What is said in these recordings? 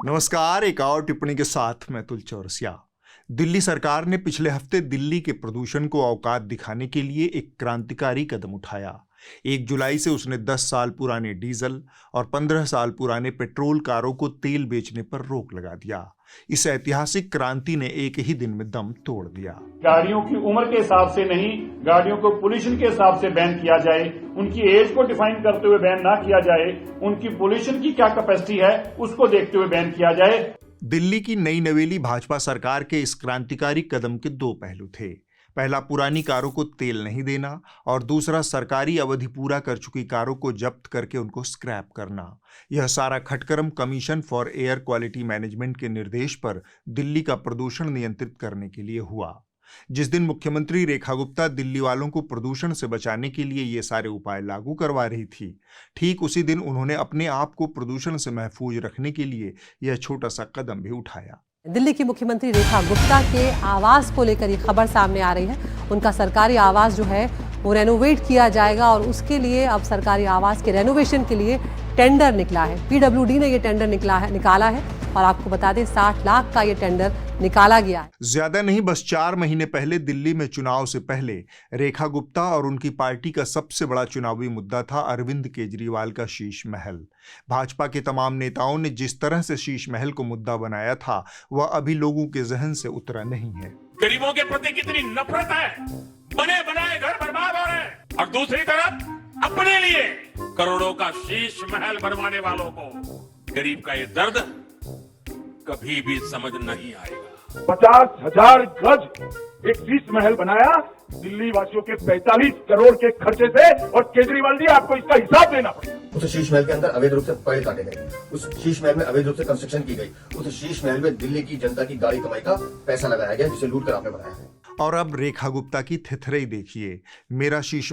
नमस्कार। एक और टिप्पणी के साथ मैं तुल चौरसिया। दिल्ली सरकार ने पिछले हफ्ते दिल्ली के प्रदूषण को औकात दिखाने के लिए एक क्रांतिकारी कदम उठाया। 1 जुलाई से उसने 10 साल पुराने डीजल और 15 साल पुराने पेट्रोल कारों को तेल बेचने पर रोक लगा दिया। इस ऐतिहासिक क्रांति ने एक ही दिन में दम तोड़ दिया। गाड़ियों की उम्र के हिसाब से नहीं, गाड़ियों को पोल्यूशन के हिसाब से बैन किया जाए, उनकी एज को डिफाइन करते हुए बैन ना किया जाए, उनकी पोल्यूशन की क्या कैपेसिटी है उसको देखते हुए बैन किया जाए। दिल्ली की नई नवेली भाजपा सरकार के इस क्रांतिकारी कदम के 2 पहलू थे। पहला, पुरानी कारों को तेल नहीं देना, और दूसरा, सरकारी अवधि पूरा कर चुकी कारों को जब्त करके उनको स्क्रैप करना। यह सारा खटकरम commission for air quality management के निर्देश पर दिल्ली का प्रदूषण नियंत्रित करने के लिए हुआ। जिस दिन मुख्यमंत्री रेखा गुप्ता दिल्ली वालों को प्रदूषण से बचाने के लिए ये सारे उपाय लागू करवा रही थी, ठीक उसी दिन उन्होंने अपने आप को प्रदूषण से महफूज रखने के लिए यह छोटा सा कदम भी उठाया। दिल्ली की मुख्यमंत्री रेखा गुप्ता के आवास को लेकर ये खबर सामने आ रही है। उनका सरकारी आवास जो है वो रेनोवेट किया जाएगा और उसके लिए अब सरकारी आवास के रेनोवेशन के लिए टेंडर निकला है। पीडब्ल्यूडी ने ये टेंडर निकाला है और आपको बता दें 60 लाख का ये टेंडर निकाला गया है। ज्यादा नहीं, बस 4 महीने पहले दिल्ली में चुनाव से पहले रेखा गुप्ता और उनकी पार्टी का सबसे बड़ा चुनावी मुद्दा था अरविंद केजरीवाल का शीश महल। भाजपा के तमाम नेताओं ने जिस तरह से शीश महल को मुद्दा बनाया था वह अभी लोगों के जहन से उतरा नहीं है। गरीबों के प्रति कितनी नफरत है, बने बनाए घर बर्बाद हो रहे हैं, और दूसरी तरफ अपने लिए करोड़ों का शीश महल बनवाने वालों को गरीब का ये दर्द कभी भी समझ नहीं आएगा। 50,000 गज एक शीश महल बनाया दिल्ली वासियों के 45 करोड़ के खर्चे से, और केजरीवाल जी आपको इसका हिसाब देना पड़ेगा। उस शीश महल के अंदर अवैध रूप से पेड़ काटे गए, उस शीश महल में अवैध रूप से कंस्ट्रक्शन की गई, उस शीश महल में दिल्ली की जनता की गाड़ी कमाई का पैसा लगाया गया जिसे लूट कर आपने बनाया है। और अब रेखा गुप्ता की थिथरई देखिए, मेरा शीश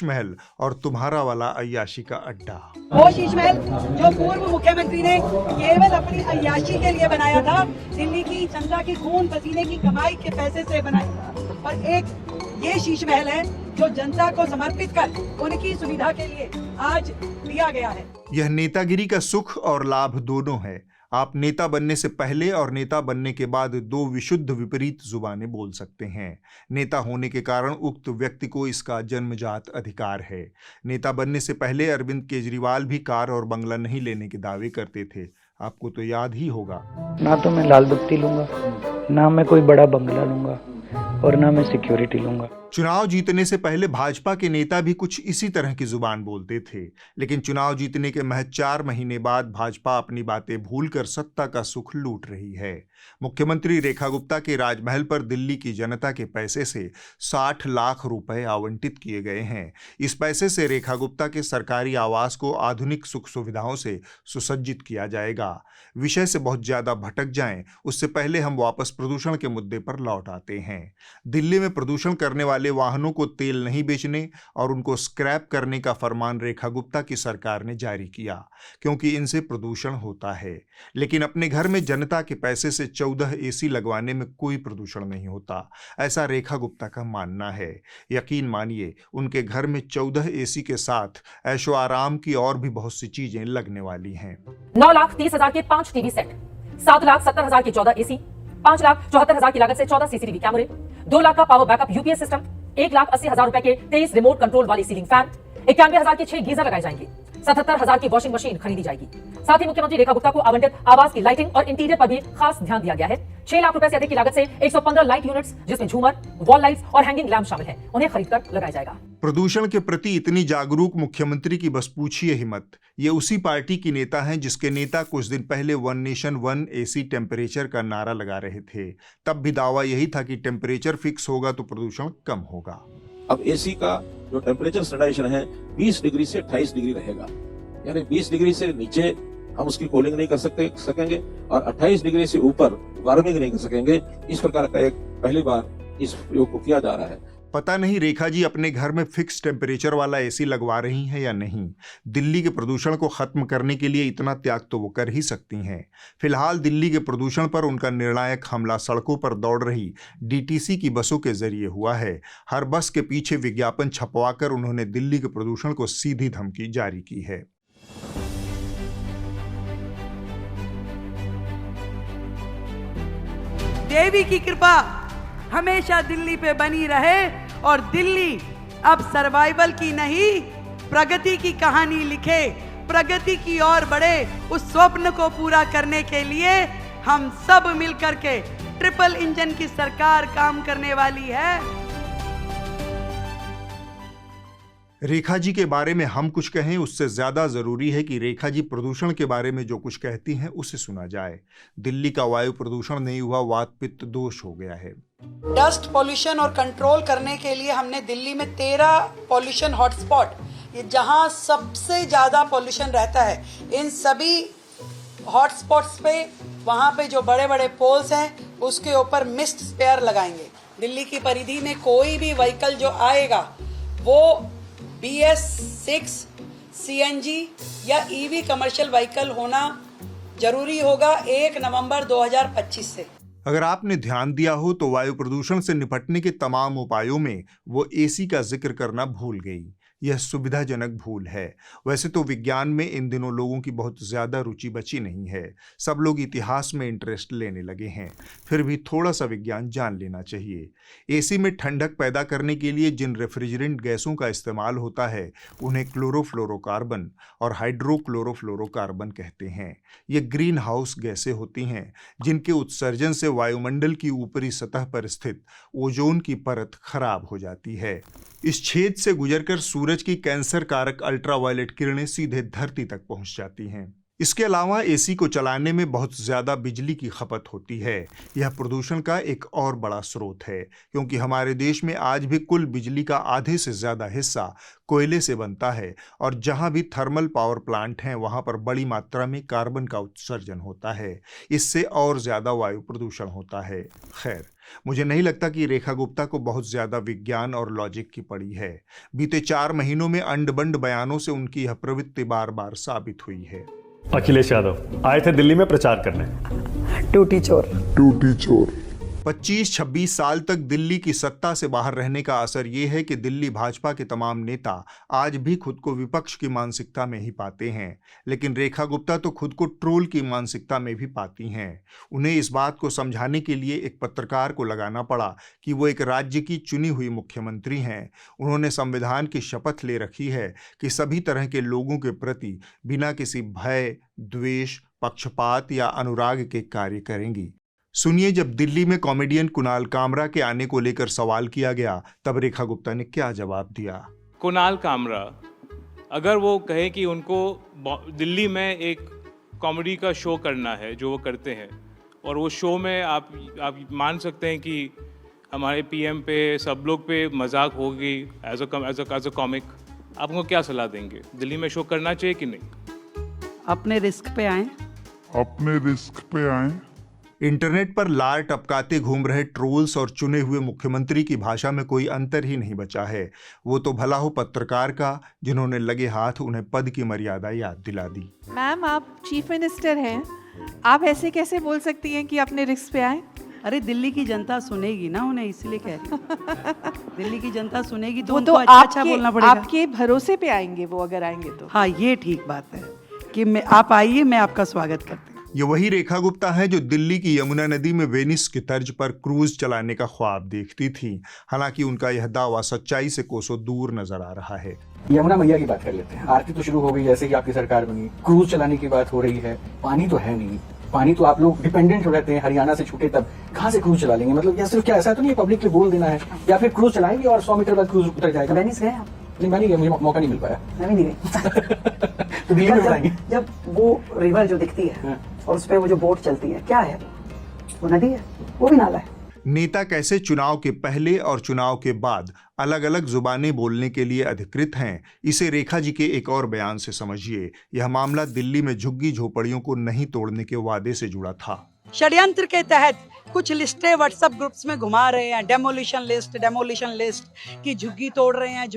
महल और तुम्हारा वाला अय्याशी का अड्डा। वो शीश महल जो पूर्व मुख्यमंत्री ने केवल अपनी अय्याशी के लिए बनाया था, दिल्ली की जनता की खून पसीने की कमाई के पैसे से बनाया, और एक ये शीश महल है जो जनता को समर्पित कर उनकी सुविधा के लिए आज दिया गया है। यह नेतागिरी का सुख और लाभ दोनों है। आप नेता बनने से पहले और नेता बनने के बाद 2 विशुद्ध विपरीत जुबानें बोल सकते हैं। नेता होने के कारण उक्त व्यक्ति को इसका जन्मजात अधिकार है। नेता बनने से पहले अरविंद केजरीवाल भी कार और बंगला नहीं लेने के दावे करते थे, आपको तो याद ही होगा। ना तो मैं लाल बत्ती लूंगा, ना मैं कोई बड़ा बंगला लूंगा, और ना मैं सिक्योरिटी लूंगा। चुनाव जीतने से पहले भाजपा के नेता भी कुछ इसी तरह की जुबान बोलते थे, लेकिन चुनाव जीतने के महज 4 महीने बाद भाजपा अपनी बातें भूलकर सत्ता का सुख लूट रही है। मुख्यमंत्री रेखा गुप्ता के राजमहल पर दिल्ली की जनता के पैसे से 60 लाख रुपए आवंटित किए गए हैं। इस पैसे से रेखा गुप्ता के सरकारी आवास को आधुनिक सुख सुविधाओं से सुसज्जित किया जाएगा। विषय से बहुत ज्यादा भटक जाएं उससे पहले हम वापस प्रदूषण के मुद्दे पर लौट आते हैं। दिल्ली में प्रदूषण करने वाले वाहनों को तेल नहीं बेचने और उनको स्क्रैप करने का फरमान रेखा गुप्ता की सरकार ने जारी किया, क्योंकि इनसे प्रदूषण होता है। लेकिन अपने घर में जनता के पैसे से 14 एसी लगवाने में कोई प्रदूषण नहीं होता, ऐसा रेखा गुप्ता का मानना है। यकीन मानिए, उनके घर में 14 एसी के साथ ऐशो आराम की और भी बहुत सी चीजें लगने वाली हैं। 9,30,000 के 5 टीवी सेट, 7,70,000 के 14 एसी, 5,74,000 की लागत से 14 सीसीटीवी कैमरे, 2 लाख का पावर बैकअप यूपीएस सिस्टम, 1,80,000 रुपए के 23 रिमोट कंट्रोल वाली सीलिंग फैन, 91,000 के 6 गीजर लगाए जाएंगे, 77,000 की वॉशिंग मशीन खरीदी जाएगी। साथ ही मुख्यमंत्री रेखा गुप्ता को आवंटित आवास की लाइटिंग और इंटीरियर पर भी खास ध्यान दिया गया है। 6 लाख रुपए से अधिक की लागत से 115 लाइट यूनिट्स, जिसमें झूमर, वॉल लाइट्स और हैंगिंग लैंप शामिल है, उन्हें खरीदकर लगाया जाएगा। प्रदूषण के प्रति इतनी जागरूक मुख्यमंत्री की बस पूछिए ही मत। ये उसी पार्टी की नेता हैं जिसके नेता कुछ दिन पहले 1 नेशन 1 एसी टेम्परेचर का नारा लगा रहे थे। तब भी दावा यही था कि टेम्परेचर फिक्स होगा तो प्रदूषण कम होगा। अब एसी का जो टेम्परेचर स्टैंडर्डाइजेशन है 20 डिग्री से 28 डिग्री रहेगा, यानी 20 डिग्री से नीचे हम उसकी कूलिंग नहीं कर सकेंगे और 28 डिग्री से ऊपर वार्मिंग नहीं कर सकेंगे। इस प्रकार का एक पहली बार इस प्रयोग को किया जा रहा है। पता नहीं रेखा जी अपने घर में फिक्स टेम्परेचर वाला एसी लगवा रही हैं या नहीं। दिल्ली के प्रदूषण को खत्म करने के लिए इतना त्याग तो वो कर ही सकती हैं। फिलहाल दिल्ली के प्रदूषण पर उनका निर्णायक हमला सड़कों पर दौड़ रही डीटीसी की बसों के जरिए हुआ है। हर बस के पीछे विज्ञापन छपवाकर उन्होंने दिल्ली के प्रदूषण को सीधी धमकी जारी की है। देवी की कृपा हमेशा दिल्ली पे बनी रहे और दिल्ली अब सर्वाइवल की नहीं प्रगति की कहानी लिखे, प्रगति की ओर बढ़े। उस स्वप्न को पूरा करने के लिए हम सब मिलकर के ट्रिपल इंजन की सरकार काम करने वाली है। रेखा जी के बारे में हम कुछ कहें उससे ज्यादा जरूरी है कि रेखा जी प्रदूषण के बारे में जो कुछ कहती हैं उसे सुना जाए। दिल्ली का वायु प्रदूषण नहीं हुआ, वात पित्त दोष हो गया है। डस्ट पॉल्यूशन और कंट्रोल करने के लिए हमने दिल्ली में 13 पॉल्यूशन हॉटस्पॉट, ये जहां सबसे ज्यादा पॉल्यूशन रहता है, इन सभी हॉटस्पॉट्स पे वहां पे जो बड़े बड़े पोल्स हैं उसके ऊपर मिस्ट स्पेयर लगाएंगे। दिल्ली की परिधि में कोई भी व्हीकल जो आएगा वो BS6 CNG या EV कमर्शियल व्हीकल होना जरूरी होगा 1 नवंबर 2025 से। अगर आपने ध्यान दिया हो तो वायु प्रदूषण से निपटने के तमाम उपायों में वो AC का जिक्र करना भूल गई। यह सुविधाजनक भूल है। वैसे तो विज्ञान में इन दिनों लोगों की बहुत ज्यादा रुचि बची नहीं है। सब लोग इतिहास में इंटरेस्ट लेने लगे हैं। फिर भी थोड़ा सा विज्ञान जान लेना चाहिए। AC में ठंडक पैदा करने के लिए जिन रेफ्रिजरेंट गैसों का इस्तेमाल होता है उन्हें क्लोरोफ्लोरोकार्बन और हाइड्रोक्लोरोफ्लोरोकार्बन कहते हैं। ये ग्रीन हाउस गैसें होती हैं जिनके उत्सर्जन से वायुमंडल की ऊपरी सतह पर स्थित ओजोन की परत खराब हो जाती है। इस छेद से गुजरकर सूरज की कैंसर कारक अल्ट्रावायलेट किरणें सीधे धरती तक पहुंच जाती हैं। इसके अलावा AC को चलाने में बहुत ज़्यादा बिजली की खपत होती है। यह प्रदूषण का एक और बड़ा स्रोत है क्योंकि हमारे देश में आज भी कुल बिजली का आधे से ज़्यादा हिस्सा कोयले से बनता है और जहां भी थर्मल पावर प्लांट हैं वहां पर बड़ी मात्रा में कार्बन का उत्सर्जन होता है। इससे और ज़्यादा वायु प्रदूषण होता है। खैर, मुझे नहीं लगता कि रेखा गुप्ता को बहुत ज़्यादा विज्ञान और लॉजिक की पड़ी है। बीते 4 महीनों में अंड-बंड बयानों से उनकी यह प्रवृत्ति बार बार साबित हुई है। अखिलेश यादव आए थे दिल्ली में प्रचार करने। टूटी चोर 25-26 साल तक दिल्ली की सत्ता से बाहर रहने का असर ये है कि दिल्ली भाजपा के तमाम नेता आज भी खुद को विपक्ष की मानसिकता में ही पाते हैं, लेकिन रेखा गुप्ता तो खुद को ट्रोल की मानसिकता में भी पाती हैं। उन्हें इस बात को समझाने के लिए एक पत्रकार को लगाना पड़ा कि वो एक राज्य की चुनी हुई मुख्यमंत्री हैं। उन्होंने संविधान की शपथ ले रखी है कि सभी तरह के लोगों के प्रति बिना किसी भय, द्वेष, पक्षपात या अनुराग के कार्य करेंगी। सुनिए, जब दिल्ली में कॉमेडियन कुणाल कामरा के आने को लेकर सवाल किया गया तब रेखा गुप्ता ने क्या जवाब दिया। कुणाल कामरा अगर वो कहे कि उनको दिल्ली में एक कॉमेडी का शो करना है जो वो करते हैं और वो शो में आप मान सकते हैं कि हमारे PM पे सब लोग पे मजाक होगी एज अ कॉमिक, आप उनको क्या सलाह देंगे? दिल्ली में शो करना चाहिए कि नहीं? अपने रिस्क पे आए। इंटरनेट पर लार टपकाते घूम रहे ट्रोल्स और चुने हुए मुख्यमंत्री की भाषा में कोई अंतर ही नहीं बचा है। वो तो भला हो पत्रकार का जिन्होंने लगे हाथ उन्हें पद की मर्यादा याद दिला दी। मैम, आप चीफ मिनिस्टर हैं, आप ऐसे कैसे बोल सकती हैं कि अपने रिस्क पे आए? अरे दिल्ली की जनता सुनेगी ना उन्हें, इसलिए कह रही। दिल्ली की जनता सुनेगी तो वो उनको तो अच्छा बोलना पड़ेगा। आपके भरोसे पे आएंगे वो, अगर आएंगे तो। हाँ, ये ठीक बात है कि आप आइए, मैं आपका स्वागत करती हूँ। ये वही रेखा गुप्ता है जो दिल्ली की यमुना नदी में वेनिस की तर्ज पर क्रूज चलाने का ख्वाब देखती थी। हालांकि उनका यह दावा सच्चाई से कोसों दूर नजर आ रहा है। यमुना मैया की बात कर लेते हैं। आरती तो शुरू हो गई जैसे कि आपकी सरकार बनी, क्रूज चलाने की बात हो रही है। पानी तो है नहीं, पानी तो आप लोग डिपेंडेंट हो रहते हैं, हरियाणा से छूटे तब कहाँ से क्रूज चला लेंगे? मतलब या सिर्फ क्या ऐसा तो नहीं पब्लिकली बोल देना है, या फिर क्रूज चलाएंगे और 100 मीटर बाद क्रूज उतर जाएगा? वेनिस गए आप? नहीं, मैं नहीं गया, मुझे मौका नहीं मिल पाया। मैं भी नहीं गई। तो दिल्ली में बताएंगे जब वो रिवर जो दिखती है और उस पे वो जो बोट चलती है, क्या है वो? नदी है, वो भी नाला है। नेता कैसे चुनाव के पहले और चुनाव के बाद अलग अलग जुबानें बोलने के लिए अधिकृत हैं, इसे रेखा जी के एक और बयान से समझिए। यह मामला दिल्ली में झुग्गी झोपड़ियों को नहीं तोड़ने के वादे से जुड़ा था। षड्यंत्र के तहत कुछ लिस्टें व्हाट्सएप ग्रुप्स में घुमा रहे हैं, डेमोलिशन लिस्ट की झुग्गी तोड़ रहे हैं।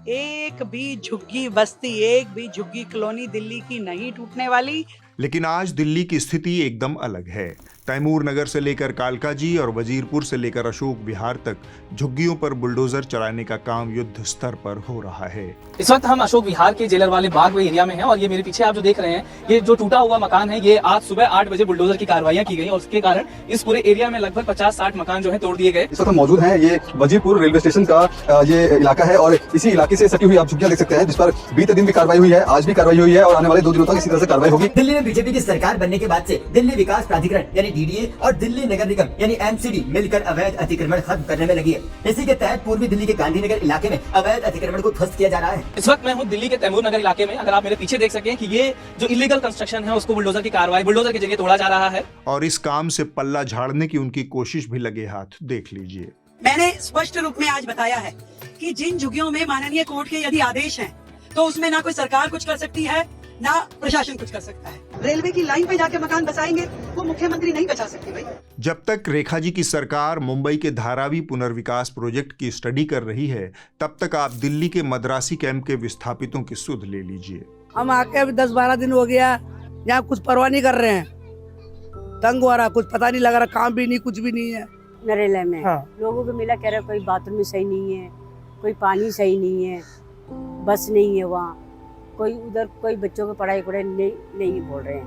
एक भी झुग्गी बस्ती, एक भी झुग्गी कॉलोनी दिल्ली की नहीं टूटने वाली। लेकिन आज दिल्ली की स्थिति एकदम अलग है। तैमूर नगर से लेकर कालकाजी और वजीरपुर से लेकर अशोक विहार तक झुग्गियों पर बुलडोजर चलाने का काम युद्ध स्तर पर हो रहा है। इस वक्त हम अशोक विहार के जेलर वाले बाग एरिया में हैं और ये मेरे पीछे आप जो देख रहे हैं, ये जो टूटा हुआ मकान है, ये आज सुबह 8 बजे बुलडोजर की कार्रवाइयां की गई और उसके कारण इस पूरे एरिया में लगभग 50-60 मकान जो है तोड़ दिए गए। इस वक्त हम मौजूद हैं, ये वजीरपुर रेलवे स्टेशन का ये इलाका है और इसी इलाके से सटी हुई आप झुग्गियां देख सकते हैं, जिस पर बीते दिन भी कार्रवाई हुई है, आज भी कार्रवाई हुई है और आने वाले 2 दिनों तक इसी तरह से कार्रवाई होगी। दिल्ली में बीजेपी की सरकार बनने के बाद से दिल्ली विकास प्राधिकरण यानी डीडीए और दिल्ली नगर निगम यानी एमसीडी मिलकर अवैध अतिक्रमण खत्म करने में लगी है। इसी के तहत पूर्वी दिल्ली के गांधीनगर इलाके में अवैध अतिक्रमण को ध्वस्त किया जा रहा है। इस वक्त मैं हूँ दिल्ली के तैमूर नगर इलाके में। अगर आप मेरे पीछे देख सकें कि ये जो इलीगल कंस्ट्रक्शन है उसको बुलडोजर की कार्रवाई बुलडोजर के जरिए तोड़ा जा रहा है और इस काम से पल्ला झाड़ने की उनकी कोशिश भी लगे हाथ देख लीजिए। मैंने स्पष्ट रूप में आज बताया है कि जिन झुग्गियों में माननीय कोर्ट के यदि आदेश हैं, तो उसमें ना कोई सरकार कुछ कर सकती है, ना प्रशासन कुछ कर सकता है। रेलवे की लाइन पे जाके मकान बसाएंगे, वो मुख्यमंत्री नहीं बचा सकती भाई। जब तक रेखा जी की सरकार मुंबई के धारावी पुनर्विकास प्रोजेक्ट की स्टडी कर रही है, तब तक आप दिल्ली के मद्रासी कैंप के विस्थापितों की सुध ले लीजिए। हम आके अभी 10-12 दिन हो गया, यहाँ कुछ परवाह नहीं कर रहे हैं, तंग हो रहा, कुछ पता नहीं लग रहा, काम भी नहीं, कुछ भी नहीं है। नरेला में हाँ। लोगों को मिला, कह रहा कोई बाथरूम सही नहीं है, कोई पानी सही नहीं है, बस नहीं है वहाँ, कोई उधर कोई बच्चों को पढ़ाई नहीं बोल रहे हैं।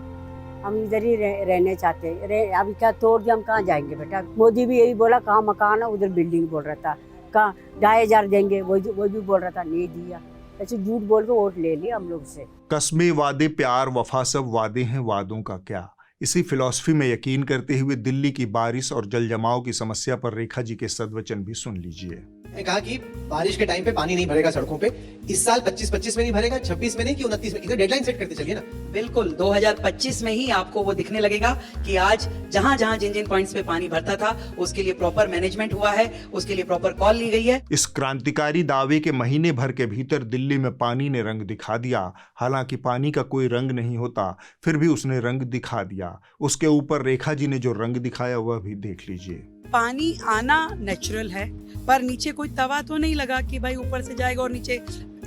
हम इधर ही रहने चाहते हैं। अभी क्या तोड़ दिया, हम कहाँ जाएंगे बेटा। मोदी भी यही बोला, कहाँ मकान है, उधर बिल्डिंग बोल रहा था, कहाँ 2,500 देंगे, वो भी बोल रहा था, नहीं दिया। ऐसे झूठ बोल के वोट ले लिया हम लोग से। कस्मे वादे प्यार वफा सब वादे हैं, वादों का क्या। इसी फिलॉसफी में यकीन करते हुए दिल्ली की बारिश और जल जमाव की समस्या पर रेखा जी के सदवचन भी सुन लीजिए। ने कहा कि बारिश के टाइम पे पानी नहीं भरेगा सड़कों पे। इस साल 25-25 में नहीं भरेगा, 26 में नहीं कि 29 में। इधर डेडलाइन सेट करते चलिए ना। बिल्कुल 2025 में ही आपको वो दिखने लगेगा कि आज जहाँ जहाँ जिन पॉइंट्स पे पानी भरता था, उसके लिए प्रॉपर मैनेजमेंट हुआ है, उसके लिए प्रॉपर कॉल ली गई है। इस क्रांतिकारी दावे के महीने भर के भीतर दिल्ली में पानी ने रंग दिखा दिया। हालांकि पानी का कोई रंग नहीं होता, फिर भी उसने रंग दिखा दिया। उसके ऊपर रेखा जी ने जो रंग दिखाया वह भी देख लीजिए। पानी आना नेचुरल है, पर नीचे कोई तवा तो नहीं लगा कि भाई ऊपर से जाएगा और नीचे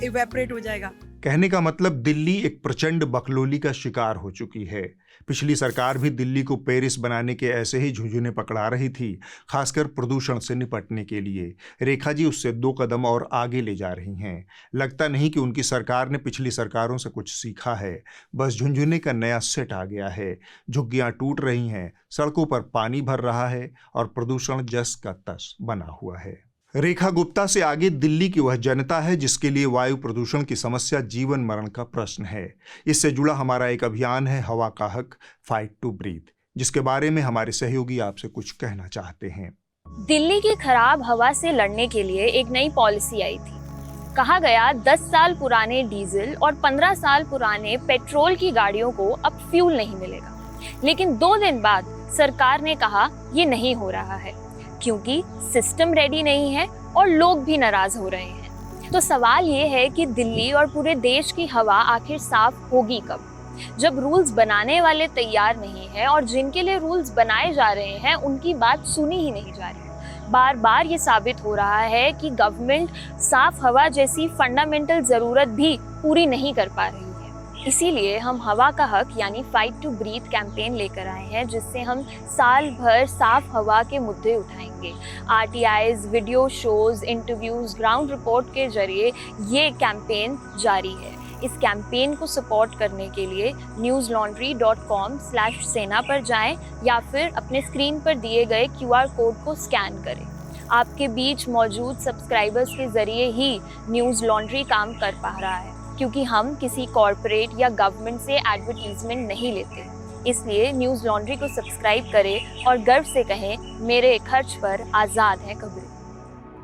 इवेपोरेट हो जाएगा। कहने का मतलब दिल्ली एक प्रचंड बकलोली का शिकार हो चुकी है। पिछली सरकार भी दिल्ली को पेरिस बनाने के ऐसे ही झुंझुने पकड़ा रही थी, खासकर प्रदूषण से निपटने के लिए। रेखा जी उससे 2 कदम और आगे ले जा रही हैं। लगता नहीं कि उनकी सरकार ने पिछली सरकारों से कुछ सीखा है, बस झुंझुने का नया सेट आ गया है। झुग्गियां टूट रही हैं, सड़कों पर पानी भर रहा है और प्रदूषण जस का तस बना हुआ है। रेखा गुप्ता से आगे दिल्ली की वह जनता है जिसके लिए वायु प्रदूषण की समस्या जीवन मरण का प्रश्न है। इससे जुड़ा हमारा एक अभियान है हवा का हक, फाइट टू ब्रीथ, जिसके बारे में हमारे सहयोगी आपसे कुछ कहना चाहते हैं। दिल्ली की खराब हवा से लड़ने के लिए एक नई पॉलिसी आई थी। कहा गया 10 साल पुराने डीजल और 15 साल पुराने पेट्रोल की गाड़ियों को अब फ्यूल नहीं मिलेगा। लेकिन 2 दिन बाद सरकार ने कहा ये नहीं हो रहा है, क्योंकि सिस्टम रेडी नहीं है और लोग भी नाराज हो रहे हैं। तो सवाल ये है कि दिल्ली और पूरे देश की हवा आखिर साफ होगी कब, जब रूल्स बनाने वाले तैयार नहीं है और जिनके लिए रूल्स बनाए जा रहे हैं उनकी बात सुनी ही नहीं जा रही। बार बार ये साबित हो रहा है कि गवर्नमेंट साफ हवा जैसी फंडामेंटल जरूरत भी पूरी नहीं कर पा रही है। इसीलिए हम हवा का हक यानी फाइट टू ब्रीथ कैंपेन लेकर आए हैं, जिससे हम साल भर साफ हवा के मुद्दे उठाएंगे। RTIs, video shows, interviews, ground report के जरिए ये कैंपेन जारी है। इस कैंपेन को सपोर्ट करने के लिए newslaundry.com/सेना पर जाएं या फिर अपने स्क्रीन पर दिए गए QR कोड को स्कैन करें। आपके बीच मौजूद सब्सक्राइबर्स के जरिए ही न्यूज़ लॉन्ड्री काम कर पा रहा है, क्योंकि हम किसी कॉरपोरेट या गवर्नमेंट से एडवर्टीजमेंट नहीं लेते। इसलिए न्यूज़ लॉन्ड्री को सब्सक्राइब करें और गर्व से कहें, मेरे खर्च पर आज़ाद है खबरें।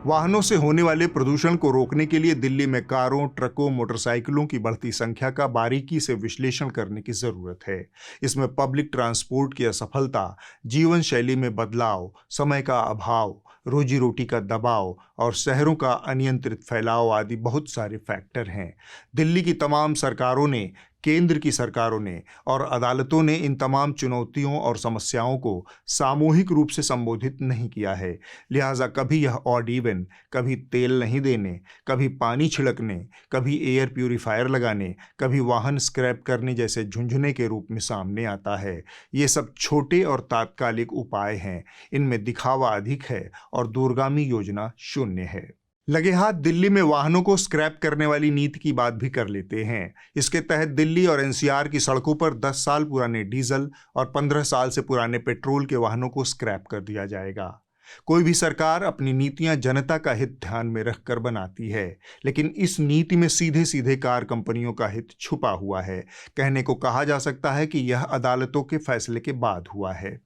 वाहनों से होने वाले प्रदूषण को रोकने के लिए दिल्ली में कारों, ट्रकों, मोटरसाइकिलों की बढ़ती संख्या का बारीकी से विश्लेषण करने की जरूरत है। इसमें पब्लिक ट्रांसपोर्ट की असफलता, जीवन शैली में बदलाव, समय का अभाव, रोजी रोटी का दबाव और शहरों का अनियंत्रित फैलाव आदि बहुत सारे फैक्टर हैं। दिल्ली की तमाम सरकारों ने केंद्र की सरकारों ने और अदालतों ने इन तमाम चुनौतियों और समस्याओं को सामूहिक रूप से संबोधित नहीं किया है। लिहाजा कभी यह ऑड इवन, कभी तेल नहीं देने, कभी पानी छिड़कने, कभी एयर प्यूरिफायर लगाने, कभी वाहन स्क्रैप करने जैसे झुंझुने के रूप में सामने आता है। ये सब छोटे और तात्कालिक उपाय हैं। इनमें दिखावा अधिक है और दूरगामी योजना शून्य है। लगे हाथ दिल्ली में वाहनों को स्क्रैप करने वाली नीति की बात भी कर लेते हैं। इसके तहत दिल्ली और एनसीआर की सड़कों पर 10 साल पुराने डीजल और 15 साल से पुराने पेट्रोल के वाहनों को स्क्रैप कर दिया जाएगा। कोई भी सरकार अपनी नीतियां जनता का हित ध्यान में रखकर बनाती है, लेकिन इस नीति में सीधे सीधे कार कंपनियों का हित छुपा हुआ है। कहने को कहा जा सकता है कि यह अदालतों के फैसले के बाद हुआ है।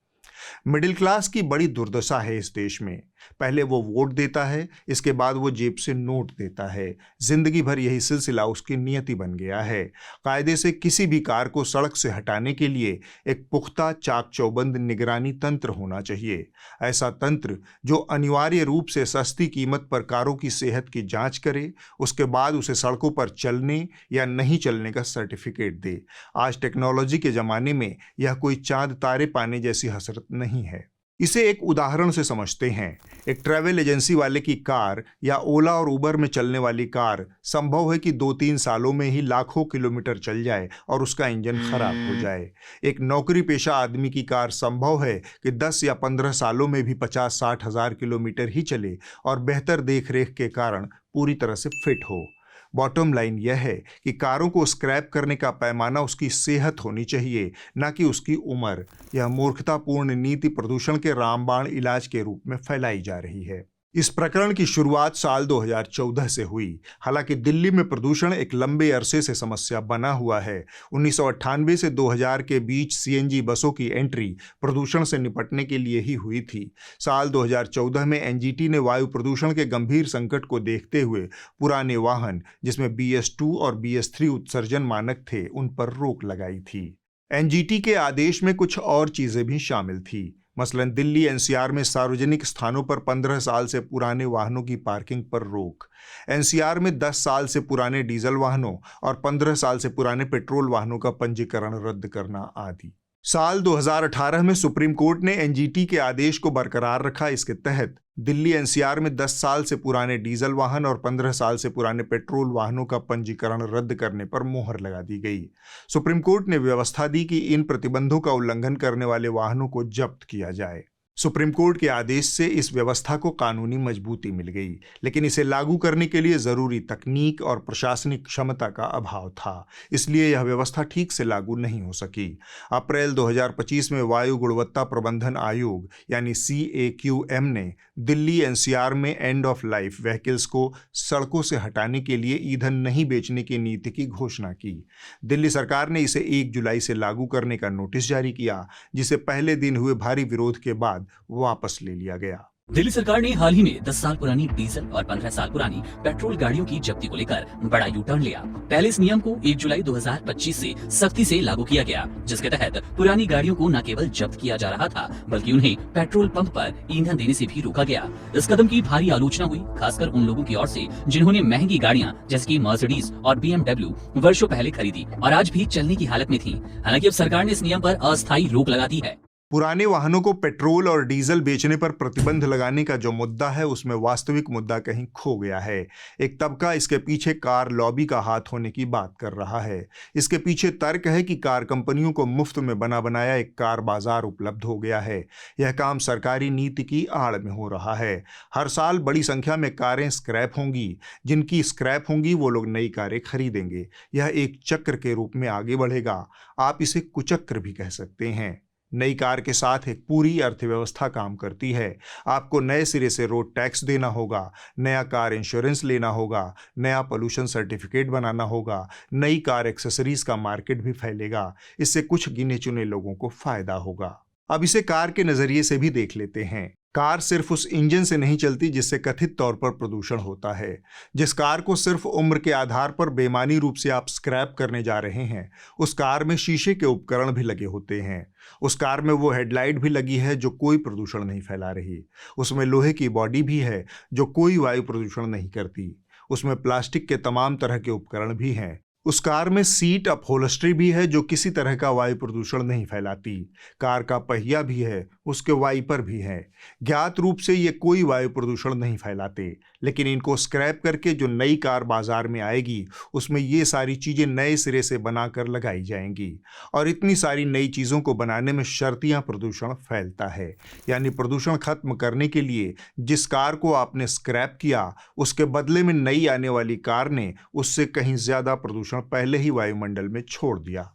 मिडिल क्लास की बड़ी दुर्दशा है इस देश में। पहले वो वोट देता है, इसके बाद वो जेब से नोट देता है। जिंदगी भर यही सिलसिला उसकी नियति बन गया है। कायदे से किसी भी कार को सड़क से हटाने के लिए एक पुख्ता चाक चौबंद निगरानी तंत्र होना चाहिए। ऐसा तंत्र जो अनिवार्य रूप से सस्ती कीमत पर कारों की सेहत की जांच करे, उसके बाद उसे सड़कों पर चलने या नहीं चलने का सर्टिफिकेट दे। आज टेक्नोलॉजी के ज़माने में यह कोई चांद तारे पाने जैसी हसरत नहीं है। इसे एक उदाहरण से समझते हैं। एक ट्रैवल एजेंसी वाले की कार या ओला और उबर में चलने वाली कार संभव है कि 2-3 सालों में ही लाखों किलोमीटर चल जाए और उसका इंजन खराब हो जाए। एक नौकरी पेशा आदमी की कार संभव है कि 10 या 15 सालों में भी 50-60 हज़ार किलोमीटर ही चले और बेहतर देखरेख के कारण पूरी तरह से फिट हो। बॉटम लाइन यह है कि कारों को स्क्रैप करने का पैमाना उसकी सेहत होनी चाहिए, न कि उसकी उम्र। यह मूर्खतापूर्ण नीति प्रदूषण के रामबाण इलाज के रूप में फैलाई जा रही है। इस प्रकरण की शुरुआत साल 2014 से हुई। हालांकि दिल्ली में प्रदूषण एक लंबे अरसे से समस्या बना हुआ है। 1998 से 2000 के बीच सीएनजी बसों की एंट्री प्रदूषण से निपटने के लिए ही हुई थी। साल 2014 में एनजीटी ने वायु प्रदूषण के गंभीर संकट को देखते हुए पुराने वाहन, जिसमें BS2 और BS3 उत्सर्जन मानक थे, उन पर रोक लगाई थी। एनजीटी के आदेश में कुछ और चीजें भी शामिल थी। मसलन दिल्ली एनसीआर में सार्वजनिक स्थानों पर 15 साल से पुराने वाहनों की पार्किंग पर रोक, एनसीआर में 10 साल से पुराने डीजल वाहनों और 15 साल से पुराने पेट्रोल वाहनों का पंजीकरण रद्द करना आदि। साल 2018 में सुप्रीम कोर्ट ने एनजीटी के आदेश को बरकरार रखा। इसके तहत दिल्ली एनसीआर में 10 साल से पुराने डीजल वाहन और 15 साल से पुराने पेट्रोल वाहनों का पंजीकरण रद्द करने पर मोहर लगा दी गई। सुप्रीम कोर्ट ने व्यवस्था दी कि इन प्रतिबंधों का उल्लंघन करने वाले वाहनों को जब्त किया जाए। सुप्रीम कोर्ट के आदेश से इस व्यवस्था को कानूनी मजबूती मिल गई, लेकिन इसे लागू करने के लिए जरूरी तकनीक और प्रशासनिक क्षमता का अभाव था। इसलिए यह व्यवस्था ठीक से लागू नहीं हो सकी। अप्रैल 2025 में वायु गुणवत्ता प्रबंधन आयोग यानी CAQM ने दिल्ली एनसीआर में एंड ऑफ लाइफ व्हीकल्स को सड़कों से हटाने के लिए ईंधन नहीं बेचने की नीति की घोषणा की। दिल्ली सरकार ने इसे 1 जुलाई से लागू करने का नोटिस जारी किया, जिसे पहले दिन हुए भारी विरोध के बाद वापस ले लिया गया। दिल्ली सरकार ने हाल ही में 10 साल पुरानी डीजल और 15 साल पुरानी पेट्रोल गाड़ियों की जब्ती को लेकर बड़ा यू टर्न लिया। पहले इस नियम को 1 जुलाई 2025 से सख्ती से लागू किया गया, जिसके तहत पुरानी गाड़ियों को न केवल जब्त किया जा रहा था, बल्कि उन्हें पेट्रोल पंप पर ईंधन देने से भी रोका गया। इस कदम की भारी आलोचना हुई, खासकर उन लोगों की ओर से जिन्होंने महंगी गाड़ियां जैसे कि मर्सिडीज और BMW वर्षों पहले खरीदी और आज भी चलने की हालत में थी। हालांकि अब सरकार ने इस नियम पर अस्थायी रोक लगा दी है। पुराने वाहनों को पेट्रोल और डीजल बेचने पर प्रतिबंध लगाने का जो मुद्दा है, उसमें वास्तविक मुद्दा कहीं खो गया है। एक तबका इसके पीछे कार लॉबी का हाथ होने की बात कर रहा है। इसके पीछे तर्क है कि कार कंपनियों को मुफ्त में बना बनाया एक कार बाजार उपलब्ध हो गया है। यह काम सरकारी नीति की आड़ में हो रहा है। हर साल बड़ी संख्या में कारें स्क्रैप होंगी। जिनकी स्क्रैप होंगी वो लोग नई कारें खरीदेंगे। यह एक चक्र के रूप में आगे बढ़ेगा। आप इसे कुचक्र भी कह सकते हैं। नई कार के साथ एक पूरी अर्थव्यवस्था काम करती है। आपको नए सिरे से रोड टैक्स देना होगा, नया कार इंश्योरेंस लेना होगा, नया पोल्यूशन सर्टिफिकेट बनाना होगा, नई कार एक्सेसरीज का मार्केट भी फैलेगा। इससे कुछ गिने चुने लोगों को फायदा होगा। अब इसे कार के नजरिए से भी देख लेते हैं। कार सिर्फ उस इंजन से नहीं चलती जिससे कथित तौर पर प्रदूषण होता है। जिस कार को सिर्फ उम्र के आधार पर बेईमानी रूप से आप स्क्रैप करने जा रहे हैं, उस कार में शीशे के उपकरण भी लगे होते हैं। उस कार में वो हेडलाइट भी लगी है जो कोई प्रदूषण नहीं फैला रही। उसमें लोहे की बॉडी भी है जो कोई वायु प्रदूषण नहीं करती। उसमें प्लास्टिक के तमाम तरह के उपकरण भी हैं। उस कार में सीट अपहोल्स्ट्री भी है जो किसी तरह का वायु प्रदूषण नहीं फैलाती। कार का पहिया भी है, उसके वाइपर भी है। ज्ञात रूप से ये कोई वायु प्रदूषण नहीं फैलाते, लेकिन इनको स्क्रैप करके जो नई कार बाजार में आएगी उसमें ये सारी चीजें नए सिरे से बनाकर लगाई जाएंगी। और इतनी सारी नई चीजों को बनाने में शर्तियां प्रदूषण फैलता है। यानी प्रदूषण खत्म करने के लिए जिस कार को आपने स्क्रैप किया उसके बदले में नई आने वाली कार ने उससे कहीं ज्यादा प्रदूषण पहले ही वायुमंडल में छोड़ दिया।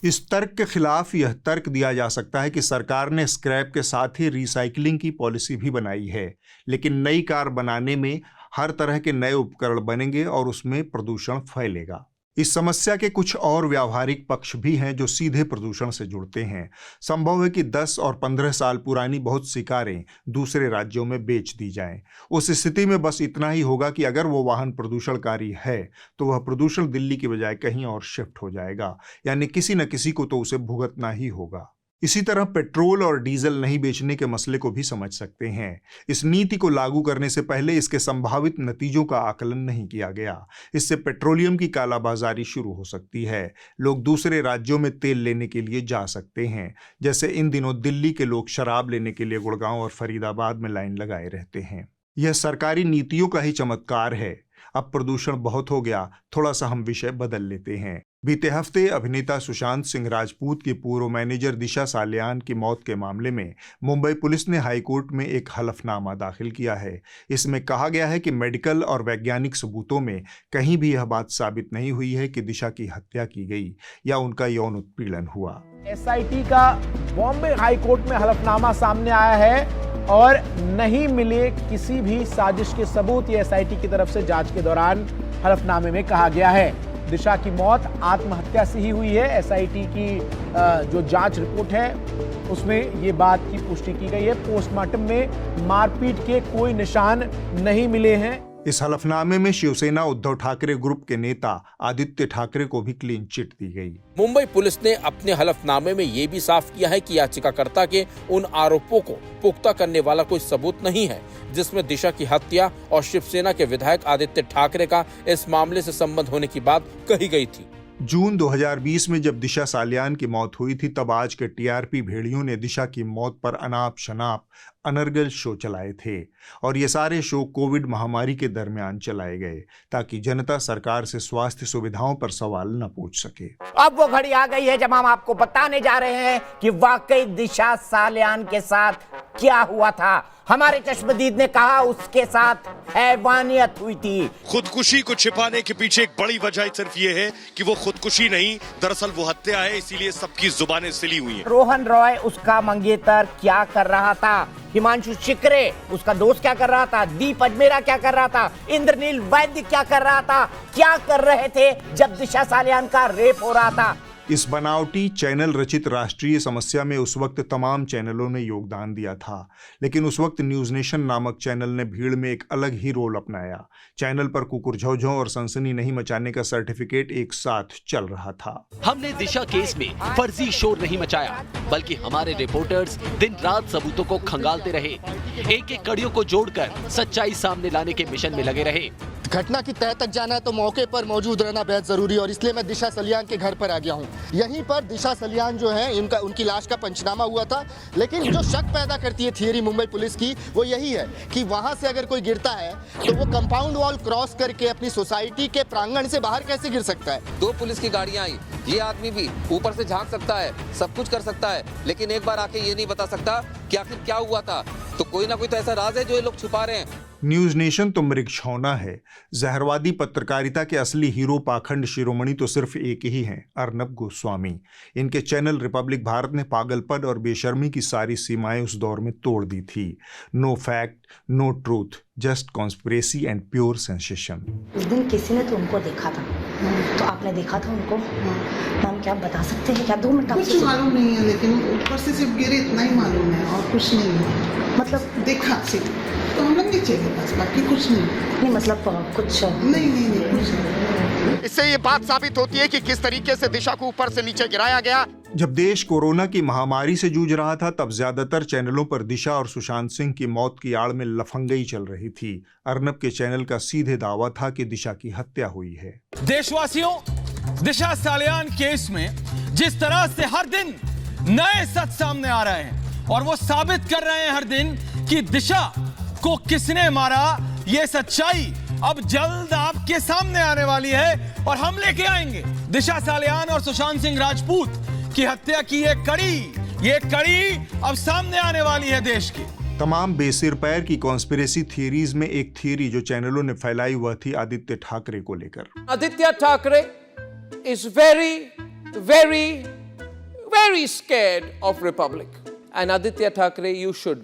इस तर्क के खिलाफ यह तर्क दिया जा सकता है कि सरकार ने स्क्रैप के साथ ही रिसाइकलिंग की पॉलिसी भी बनाई है, लेकिन नई कार बनाने में हर तरह के नए उपकरण बनेंगे और उसमें प्रदूषण फैलेगा। इस समस्या के कुछ और व्यावहारिक पक्ष भी हैं जो सीधे प्रदूषण से जुड़ते हैं। संभव है कि 10 और 15 साल पुरानी बहुत सी कारें दूसरे राज्यों में बेच दी जाएं। उस स्थिति में बस इतना ही होगा कि अगर वो वाहन प्रदूषणकारी है तो वह प्रदूषण दिल्ली की बजाय कहीं और शिफ्ट हो जाएगा, यानी किसी न किसी को तो उसे भुगतना ही होगा। इसी तरह पेट्रोल और डीजल नहीं बेचने के मसले को भी समझ सकते हैं। इस नीति को लागू करने से पहले इसके संभावित नतीजों का आकलन नहीं किया गया। इससे पेट्रोलियम की कालाबाजारी शुरू हो सकती है। लोग दूसरे राज्यों में तेल लेने के लिए जा सकते हैं, जैसे इन दिनों दिल्ली के लोग शराब लेने के लिए गुड़गांव और फरीदाबाद में लाइन लगाए रहते हैं। यह सरकारी नीतियों का ही चमत्कार है। अब प्रदूषण बहुत हो गया, थोड़ा सा हम विषय बदल लेते हैं। बीते हफ्ते अभिनेता सुशांत सिंह राजपूत की पूर्व मैनेजर दिशा सालियान की मौत के मामले में मुंबई पुलिस ने हाईकोर्ट में एक हलफनामा दाखिल किया है। इसमें कहा गया है कि मेडिकल और वैज्ञानिक सबूतों में कहीं भी यह बात साबित नहीं हुई है कि दिशा की हत्या की गई या उनका यौन उत्पीड़न हुआ। एसआईटी का बॉम्बे हाईकोर्ट में हलफनामा सामने आया है और नहीं मिले किसी भी साजिश के सबूत, ये एसआईटी की तरफ से जांच के दौरान हलफनामे में कहा गया है। दिशा की मौत आत्महत्या से ही हुई है। एसआईटी की जो जांच रिपोर्ट है उसमें ये बात की पुष्टि की गई है। पोस्टमार्टम में मारपीट के कोई निशान नहीं मिले हैं। इस हलफनामे में शिवसेना उद्धव ठाकरे ग्रुप के नेता आदित्य ठाकरे को भी क्लीन चिट दी गई। मुंबई पुलिस ने अपने हलफनामे में ये भी साफ किया है कि याचिकाकर्ता के उन आरोपों को पुख्ता करने वाला कोई सबूत नहीं है जिसमें दिशा की हत्या और शिवसेना के विधायक आदित्य ठाकरे का इस मामले से संबंध होने की बात कही गई थी। जून 2020 में जब दिशा सालियान की मौत हुई थी तब आज के टीआरपी भेड़ियों ने दिशा की मौत पर अनाप शनाप अनर्गल शो चलाए थे और ये सारे शो कोविड महामारी के दरमियान चलाए गए ताकि जनता सरकार से स्वास्थ्य सुविधाओं पर सवाल न पूछ सके। अब वो घड़ी आ गई है जब हम आपको बताने जा रहे हैं कि वाकई दिशा सालियान के साथ क्या हुआ था। हमारे चश्मदीद ने कहा उसके साथ हैवानियत हुई थी। खुदकुशी को छिपाने के पीछे एक बड़ी वजह सिर्फ ये है कि वो खुदकुशी नहीं, दरअसल वो हत्या है, इसीलिए सबकी जुबानें सिली हुई हैं। रोहन रॉय उसका मंगेतर क्या कर रहा था, हिमांशु शिकरे उसका दोस्त क्या कर रहा था, दीप अजमेरा क्या कर रहा था, इंद्रनील वैद्य क्या कर रहा था, क्या कर रहे थे जब दिशा सालियान का रेप हो रहा था। इस बनावटी चैनल रचित राष्ट्रीय समस्या में उस वक्त तमाम चैनलों ने योगदान दिया था, लेकिन उस वक्त न्यूज नेशन नामक चैनल ने भीड़ में एक अलग ही रोल अपनाया। चैनल पर कुकुर झौझौ और सनसनी नहीं मचाने का सर्टिफिकेट एक साथ चल रहा था। हमने दिशा केस में फर्जी शोर नहीं मचाया, बल्कि हमारे रिपोर्टर्स दिन रात सबूतों को खंगालते रहे, एक एक कड़ियों को जोड़कर सच्चाई सामने लाने के मिशन में लगे रहे। घटना की तह तक जाना है तो मौके पर मौजूद रहना बेहद जरूरी है और इसलिए मैं दिशा सलियान के घर पर आ गया हूँ। यहीं पर दिशा सलियान जो है उनकी लाश का पंचनामा हुआ था, लेकिन जो शक पैदा करती है थियरी मुंबई पुलिस की वो यही है कि वहाँ से अगर कोई गिरता है तो वो कंपाउंड वॉल क्रॉस करके अपनी सोसाइटी के प्रांगण से बाहर कैसे गिर सकता है। 2 पुलिस की गाड़ियाँ आई, ये आदमी भी ऊपर से झांक सकता है, सब कुछ कर सकता है, लेकिन एक बार आके ये नहीं बता सकता कि आखिर क्या हुआ था। तो कोई ना कोई तो ऐसा राज है जो ये लोग छुपा रहे हैं। न्यूज नेशन तो मृगछौना है। जहरवादी पत्रकारिता के असली हीरो पाखंड शिरोमणि तो सिर्फ एक ही हैं, अर्नब गोस्वामी। इनके चैनल रिपब्लिक भारत ने पागलपन और बेशर्मी की सारी सीमाएं उस दौर में तोड़ दी थी। No fact, no truth, just conspiracy and pure sensation. उस दिन किसी ने तो उनको देखा था, तो आपने देखा था उनको? मैम क्या आप बता सकते हैं क्या? 2 मिनट कुछ मालूम नहीं है, लेकिन ऊपर से सिर्फ गिरे इतना ही मालूम है और कुछ नहीं है। मतलब देखा सिर्फ तो हम लोग नीचे गए बस, बाकी कुछ नहीं। मतलब कुछ नहीं कुछ नहीं। इससे ये बात साबित होती है कि किस तरीके से दिशा को ऊपर से नीचे गिराया गया। जब देश कोरोना की महामारी से जूझ रहा था तब ज्यादातर चैनलों पर दिशा और सुशांत सिंह की मौत की आड़ में लफंगई चल रही थी। अर्नब के चैनल का सीधे दावा था कि दिशा की हत्या हुई है। देशवासियों, दिशा सालियान केस में जिस तरह से हर दिन नए सच सामने आ रहे हैं और वो साबित कर रहे हैं हर दिन कि दिशा को किसने मारा, ये सच्चाई अब जल्द आपके सामने आने वाली है और हम लेके आएंगे दिशा सालियान और सुशांत सिंह राजपूत की हत्या की ये कड़ी अब सामने आने वाली है देश की। तमाम बेसिर पैर की कॉन्स्पिरेसी थियरीज में एक थियरी जो चैनलों ने फैलाई वह थी आदित्य ठाकरे को लेकर। Aditya Thackeray is very scared of Republic. And Aditya Thackeray, you should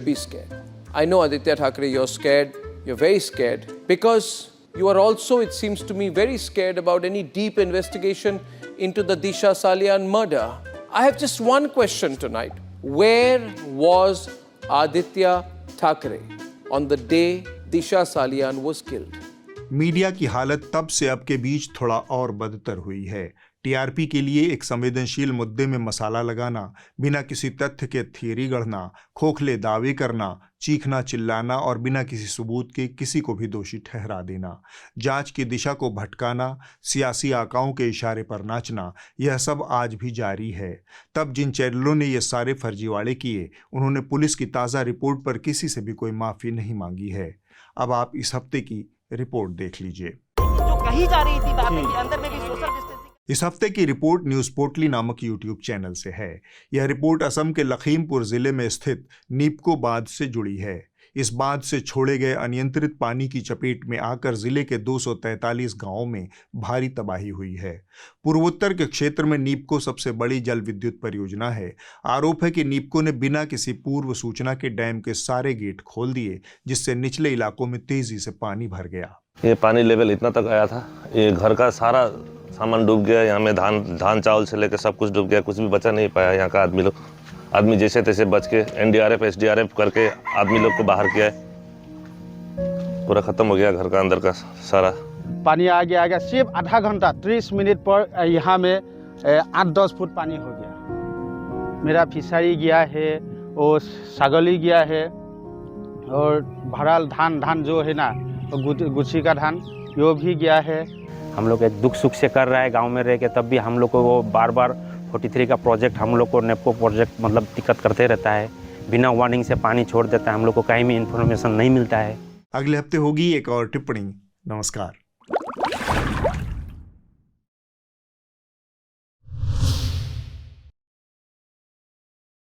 be scared. I know Aditya Thackeray, you're scared. You're very scared because you are also, it seems to me, very scared about any deep investigation into the Disha Salian murder. I have just one question tonight. Where was Aditya Thackeray on the day Disha Salian was killed? Media की हालत तब से अब के बीच थोड़ा और बदतर हुई है। टीआरपी के लिए एक संवेदनशील मुद्दे में मसाला लगाना, बिना किसी तथ्य के थियरी गढ़ना, खोखले दावे करना, चीखना चिल्लाना और बिना किसी सबूत के किसी को भी दोषी ठहरा देना, जांच की दिशा को भटकाना, सियासी आकाओं के इशारे पर नाचना, यह सब आज भी जारी है। तब जिन चैनलों ने ये सारे फर्जीवाड़े किए, उन्होंने पुलिस की ताज़ा रिपोर्ट पर किसी से भी कोई माफ़ी नहीं मांगी है। अब आप इस हफ्ते की रिपोर्ट देख लीजिए। जो कही जा रही थी बातें कि अंदर में भी सोशल डिस्टेंसिंग। इस हफ्ते की रिपोर्ट न्यूज़ पोर्टली नामक यूट्यूब चैनल से है। यह रिपोर्ट असम के लखीमपुर जिले में स्थित नीपको बांध से जुड़ी है। इस बांध से छोड़े गए अनियंत्रित पानी की चपेट में आकर जिले के 243 गांवों में भारी तबाही हुई है। पूर्वोत्तर के क्षेत्र में नीपको सबसे बड़ी जल विद्युत परियोजना है। आरोप है कि नीपको ने बिना किसी पूर्व सूचना के डैम के सारे गेट खोल दिए, जिससे निचले इलाकों में तेजी से पानी भर गया। ये पानी लेवल इतना तक आया था, ये घर का सारा सामान डूब गया। यहाँ में धान चावल से लेकर सब कुछ डूब गया, कुछ भी बचा नहीं पाया। यहाँ का आदमी जैसे तैसे बच के एनडीआरएफ एसडीआरएफ करके आदमी लोग को बाहर किया है। पूरा खत्म हो गया घर का अंदर का सारा पानी आ गया सिर्फ आधा घंटा 30 मिनट पर यहाँ में 8-10 फुट पानी हो गया। मेरा फिशरी गया है और सागली गया है और भरल धान जो है ना गुच्छी का धान वो भी गया है। हम लोग एक दुख सुख से कर रहा है गांव में रह के, तब भी हम लोग को वो बार 43 का प्रोजेक्ट हम लोग को नेपको प्रोजेक्ट मतलब दिक्कत करते रहता है। बिना वार्निंग से पानी छोड़ देता है, हम लोग को कहीं भी इन्फॉर्मेशन नहीं मिलता है। अगले हफ्ते होगी एक और टिप्पणी। नमस्कार।